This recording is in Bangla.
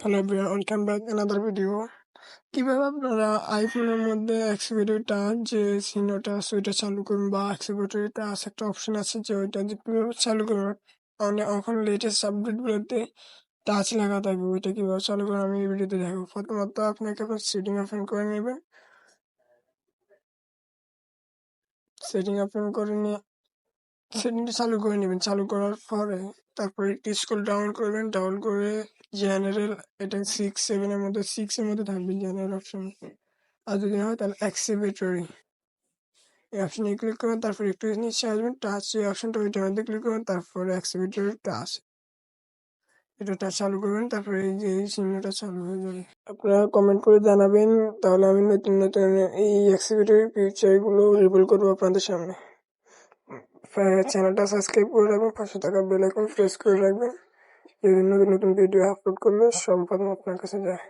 Hello everyone, welcome back another video. কিভাবে আপনারা আইফোনের মধ্যে অ্যাক্সিলেটর টাচ যে চিহ্নটা আছে ওইটা চালু করুন, বা অ্যাক্সিলেটর টাচ একটা অপশন আছে যে ওইটা যে কিভাবে চালু করবেন। এখন লেটেস্ট আপডেটগুলোতে টাচ লাগা থাকবে, ওইটা কিভাবে চালু করবেন আমি এই ভিডিওতে দেখাবো। প্রথমত আপনাকে আপনার সেটিং ওপেন করে নেবেন। সেটিং ওপেন করে নিয়ে সেটিংটা চালু করে নেবেন। চালু করার পরে তারপরে একটু স্ক্রল ডাউন করবেন, ডাউন করে জেনারেল, এটা 6-7 এর মধ্যে 6 এর মধ্যে থাকবে জেনারেল অপশন। আর যদি হয় তাহলে অ্যাক্সিলেটরি এই অপশনে ক্লিক করবেন। তারপর একটু নিচে আসবেন, টাচ এই অপশনটা ওইটার মধ্যে ক্লিক করবেন। তারপরে অ্যাক্সিলেটরি টাচ, এটা টাচ চালু করবেন। তারপরে এই যে এই চিহ্নটা চালু হয়ে যাবে। আপনারা কমেন্ট করে জানাবেন, তাহলে আমি নতুন নতুন এই অ্যাক্সিলেটরি ফিচারগুলো রিভিল করবো আপনাদের সামনে। চ্যানেলটা সাবস্ক্রাইব করে রাখবেন, পাশে থাকা বেল আইকন প্রেস করে রাখবেন। যদি নতুন নতুন ভিডিও আপলোড করলে সর্বপ্রথম আপনার কাছে যায়।